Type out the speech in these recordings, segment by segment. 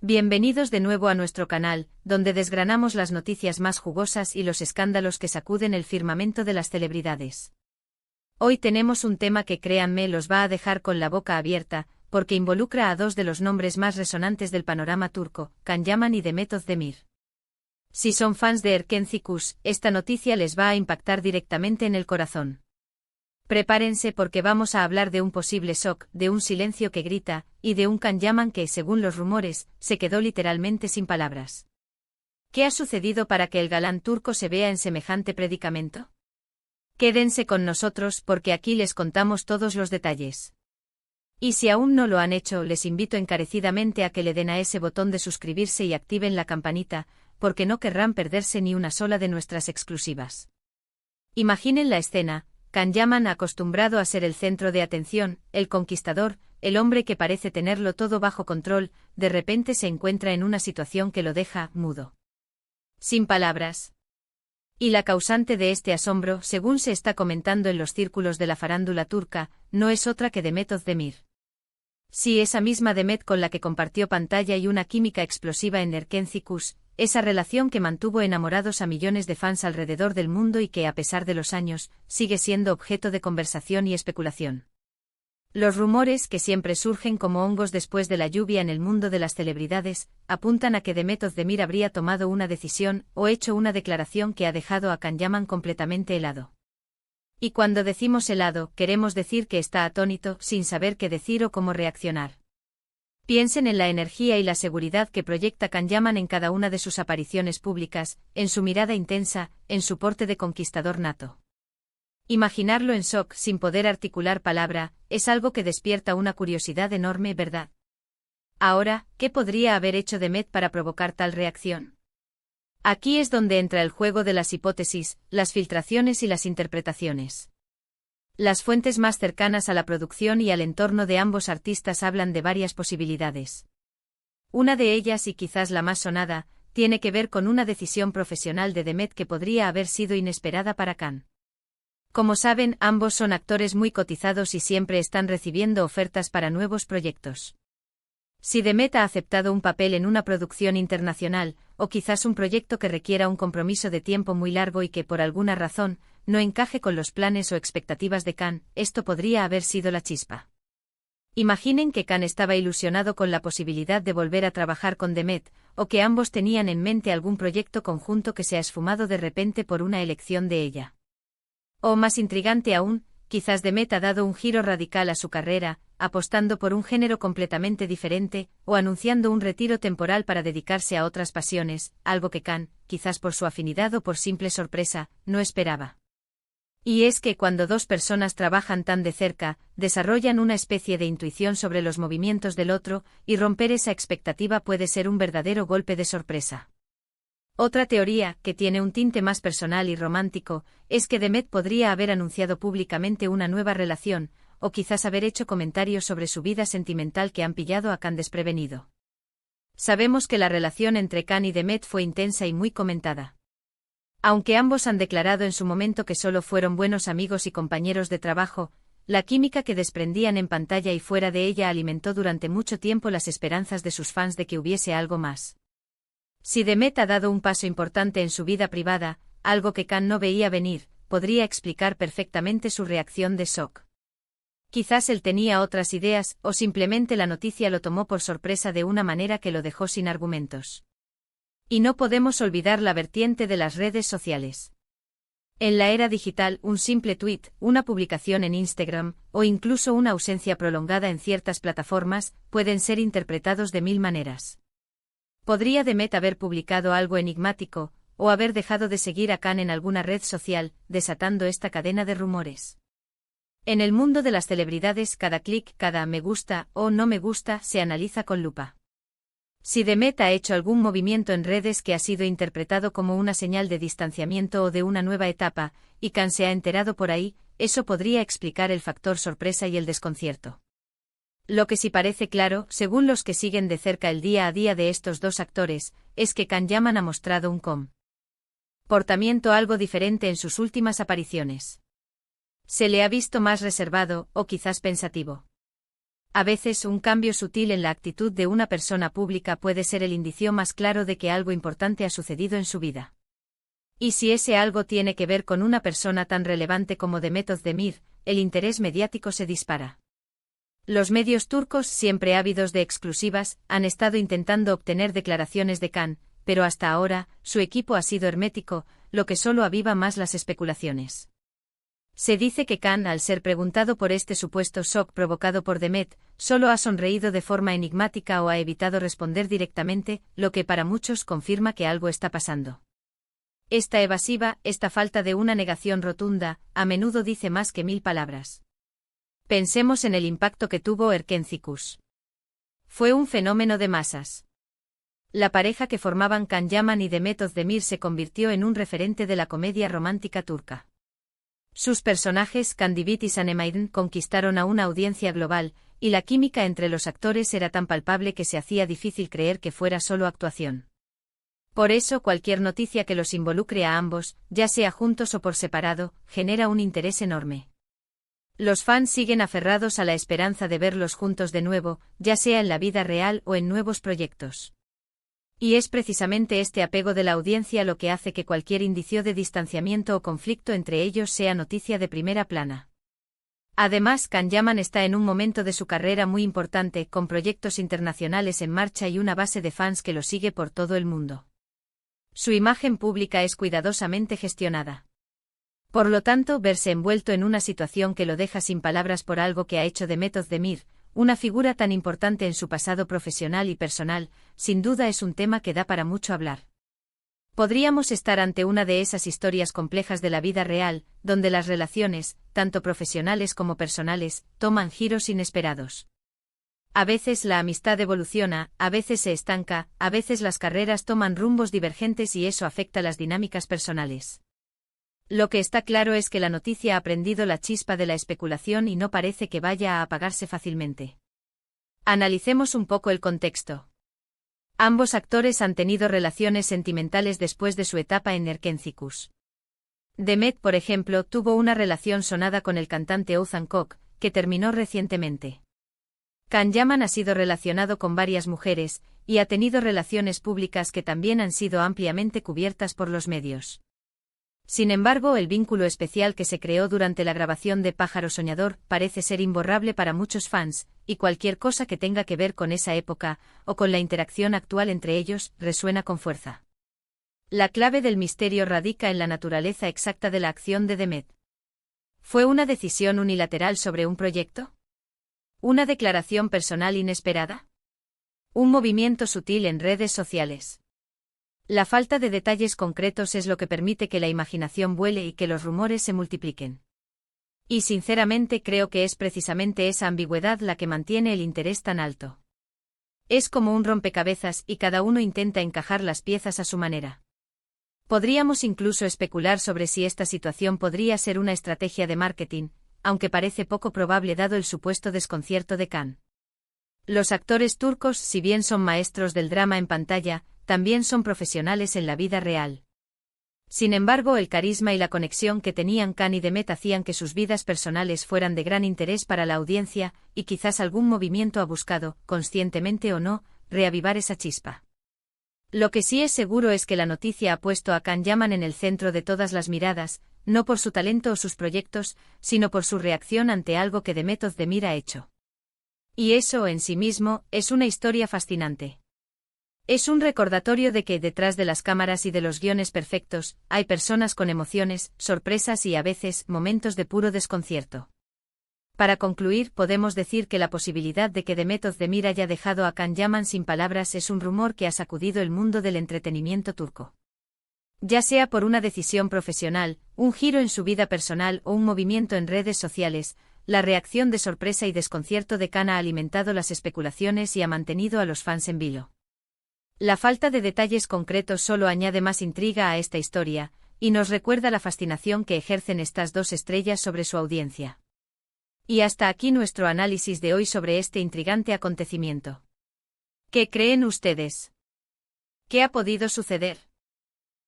Bienvenidos de nuevo a nuestro canal, donde desgranamos las noticias más jugosas y los escándalos que sacuden el firmamento de las celebridades. Hoy tenemos un tema que, créanme, los va a dejar con la boca abierta, porque involucra a dos de los nombres más resonantes del panorama turco, Can Yaman y Demet Özdemir. Si son fans de Erken Cikus, esta noticia les va a impactar directamente en el corazón. Prepárense porque vamos a hablar de un posible shock, de un silencio que grita, y de un Can Yaman que, según los rumores, se quedó literalmente sin palabras. ¿Qué ha sucedido para que el galán turco se vea en semejante predicamento? Quédense con nosotros porque aquí les contamos todos los detalles. Y si aún no lo han hecho, les invito encarecidamente a que le den a ese botón de suscribirse y activen la campanita, porque no querrán perderse ni una sola de nuestras exclusivas. Imaginen la escena. Can Yaman, acostumbrado a ser el centro de atención, el conquistador, el hombre que parece tenerlo todo bajo control, de repente se encuentra en una situación que lo deja mudo. Sin palabras. Y la causante de este asombro, según se está comentando en los círculos de la farándula turca, no es otra que Demet Özdemir. Sí, esa misma Demet con la que compartió pantalla y una química explosiva en Erken Cikus, esa relación que mantuvo enamorados a millones de fans alrededor del mundo y que, a pesar de los años, sigue siendo objeto de conversación y especulación. Los rumores, que siempre surgen como hongos después de la lluvia en el mundo de las celebridades, apuntan a que Demet Özdemir habría tomado una decisión o hecho una declaración que ha dejado a Can Yaman completamente helado. Y cuando decimos helado, queremos decir que está atónito, sin saber qué decir o cómo reaccionar. Piensen en la energía y la seguridad que proyecta Can Yaman en cada una de sus apariciones públicas, en su mirada intensa, en su porte de conquistador nato. Imaginarlo en shock, sin poder articular palabra, es algo que despierta una curiosidad enorme, ¿verdad? Ahora, ¿qué podría haber hecho Demet para provocar tal reacción? Aquí es donde entra el juego de las hipótesis, las filtraciones y las interpretaciones. Las fuentes más cercanas a la producción y al entorno de ambos artistas hablan de varias posibilidades. Una de ellas, y quizás la más sonada, tiene que ver con una decisión profesional de Demet que podría haber sido inesperada para Can. Como saben, ambos son actores muy cotizados y siempre están recibiendo ofertas para nuevos proyectos. Si Demet ha aceptado un papel en una producción internacional, o quizás un proyecto que requiera un compromiso de tiempo muy largo y que por alguna razón no encaje con los planes o expectativas de Can, esto podría haber sido la chispa. Imaginen que Can estaba ilusionado con la posibilidad de volver a trabajar con Demet, o que ambos tenían en mente algún proyecto conjunto que se ha esfumado de repente por una elección de ella. O más intrigante aún, quizás Demet ha dado un giro radical a su carrera, apostando por un género completamente diferente, o anunciando un retiro temporal para dedicarse a otras pasiones, algo que Can, quizás por su afinidad o por simple sorpresa, no esperaba. Y es que cuando dos personas trabajan tan de cerca, desarrollan una especie de intuición sobre los movimientos del otro, y romper esa expectativa puede ser un verdadero golpe de sorpresa. Otra teoría, que tiene un tinte más personal y romántico, es que Demet podría haber anunciado públicamente una nueva relación, o quizás haber hecho comentarios sobre su vida sentimental que han pillado a Can desprevenido. Sabemos que la relación entre Can y Demet fue intensa y muy comentada. Aunque ambos han declarado en su momento que solo fueron buenos amigos y compañeros de trabajo, la química que desprendían en pantalla y fuera de ella alimentó durante mucho tiempo las esperanzas de sus fans de que hubiese algo más. Si Demet ha dado un paso importante en su vida privada, algo que Can no veía venir, podría explicar perfectamente su reacción de shock. Quizás él tenía otras ideas, o simplemente la noticia lo tomó por sorpresa de una manera que lo dejó sin argumentos. Y no podemos olvidar la vertiente de las redes sociales. En la era digital, un simple tuit, una publicación en Instagram, o incluso una ausencia prolongada en ciertas plataformas, pueden ser interpretados de mil maneras. Podría Demet haber publicado algo enigmático, o haber dejado de seguir a Can en alguna red social, desatando esta cadena de rumores. En el mundo de las celebridades, cada clic, cada me gusta o no me gusta se analiza con lupa. Si Demet ha hecho algún movimiento en redes que ha sido interpretado como una señal de distanciamiento o de una nueva etapa, y Can se ha enterado por ahí, eso podría explicar el factor sorpresa y el desconcierto. Lo que sí parece claro, según los que siguen de cerca el día a día de estos dos actores, es que Can Yaman ha mostrado un comportamiento algo diferente en sus últimas apariciones. Se le ha visto más reservado, o quizás pensativo. A veces un cambio sutil en la actitud de una persona pública puede ser el indicio más claro de que algo importante ha sucedido en su vida. Y si ese algo tiene que ver con una persona tan relevante como Demet Özdemir, el interés mediático se dispara. Los medios turcos, siempre ávidos de exclusivas, han estado intentando obtener declaraciones de Can, pero hasta ahora, su equipo ha sido hermético, lo que solo aviva más las especulaciones. Se dice que Can, al ser preguntado por este supuesto shock provocado por Demet, solo ha sonreído de forma enigmática o ha evitado responder directamente, lo que para muchos confirma que algo está pasando. Esta evasiva, esta falta de una negación rotunda, a menudo dice más que 1000 palabras. Pensemos en el impacto que tuvo Erkencikus. Fue un fenómeno de masas. La pareja que formaban Can Yaman y Demet Özdemir se convirtió en un referente de la comedia romántica turca. Sus personajes, Kandibit y Sanemaiden, conquistaron a una audiencia global, y la química entre los actores era tan palpable que se hacía difícil creer que fuera solo actuación. Por eso cualquier noticia que los involucre a ambos, ya sea juntos o por separado, genera un interés enorme. Los fans siguen aferrados a la esperanza de verlos juntos de nuevo, ya sea en la vida real o en nuevos proyectos. Y es precisamente este apego de la audiencia lo que hace que cualquier indicio de distanciamiento o conflicto entre ellos sea noticia de primera plana. Además, Can Yaman está en un momento de su carrera muy importante, con proyectos internacionales en marcha y una base de fans que lo sigue por todo el mundo. Su imagen pública es cuidadosamente gestionada. Por lo tanto, verse envuelto en una situación que lo deja sin palabras por algo que ha hecho Demet Özdemir, una figura tan importante en su pasado profesional y personal, sin duda es un tema que da para mucho hablar. Podríamos estar ante una de esas historias complejas de la vida real, donde las relaciones, tanto profesionales como personales, toman giros inesperados. A veces la amistad evoluciona, a veces se estanca, a veces las carreras toman rumbos divergentes y eso afecta las dinámicas personales. Lo que está claro es que la noticia ha prendido la chispa de la especulación y no parece que vaya a apagarse fácilmente. Analicemos un poco el contexto. Ambos actores han tenido relaciones sentimentales después de su etapa en Erkencikus. Demet, por ejemplo, tuvo una relación sonada con el cantante Oğuzhan Koç, que terminó recientemente. Can Yaman ha sido relacionado con varias mujeres, y ha tenido relaciones públicas que también han sido ampliamente cubiertas por los medios. Sin embargo, el vínculo especial que se creó durante la grabación de Pájaro Soñador parece ser imborrable para muchos fans, y cualquier cosa que tenga que ver con esa época, o con la interacción actual entre ellos, resuena con fuerza. La clave del misterio radica en la naturaleza exacta de la acción de Demet. ¿Fue una decisión unilateral sobre un proyecto? ¿Una declaración personal inesperada? ¿Un movimiento sutil en redes sociales? La falta de detalles concretos es lo que permite que la imaginación vuele y que los rumores se multipliquen. Y sinceramente creo que es precisamente esa ambigüedad la que mantiene el interés tan alto. Es como un rompecabezas y cada uno intenta encajar las piezas a su manera. Podríamos incluso especular sobre si esta situación podría ser una estrategia de marketing, aunque parece poco probable dado el supuesto desconcierto de Can. Los actores turcos, si bien son maestros del drama en pantalla, también son profesionales en la vida real. Sin embargo, el carisma y la conexión que tenían Can y Demet hacían que sus vidas personales fueran de gran interés para la audiencia, y quizás algún movimiento ha buscado, conscientemente o no, reavivar esa chispa. Lo que sí es seguro es que la noticia ha puesto a Can Yaman en el centro de todas las miradas, no por su talento o sus proyectos, sino por su reacción ante algo que Demet Özdemir ha hecho. Y eso, en sí mismo, es una historia fascinante. Es un recordatorio de que detrás de las cámaras y de los guiones perfectos, hay personas con emociones, sorpresas y a veces, momentos de puro desconcierto. Para concluir, podemos decir que la posibilidad de que Demet Özdemir haya dejado a Can Yaman sin palabras es un rumor que ha sacudido el mundo del entretenimiento turco. Ya sea por una decisión profesional, un giro en su vida personal o un movimiento en redes sociales, la reacción de sorpresa y desconcierto de Can ha alimentado las especulaciones y ha mantenido a los fans en vilo. La falta de detalles concretos solo añade más intriga a esta historia, y nos recuerda la fascinación que ejercen estas dos estrellas sobre su audiencia. Y hasta aquí nuestro análisis de hoy sobre este intrigante acontecimiento. ¿Qué creen ustedes? ¿Qué ha podido suceder?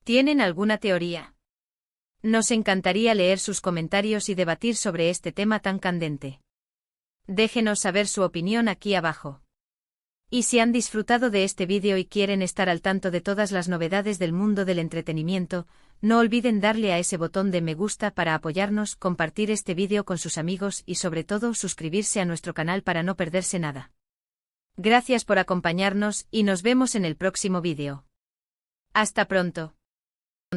¿Tienen alguna teoría? Nos encantaría leer sus comentarios y debatir sobre este tema tan candente. Déjenos saber su opinión aquí abajo. Y si han disfrutado de este vídeo y quieren estar al tanto de todas las novedades del mundo del entretenimiento, no olviden darle a ese botón de me gusta para apoyarnos, compartir este vídeo con sus amigos y sobre todo suscribirse a nuestro canal para no perderse nada. Gracias por acompañarnos y nos vemos en el próximo vídeo. Hasta pronto.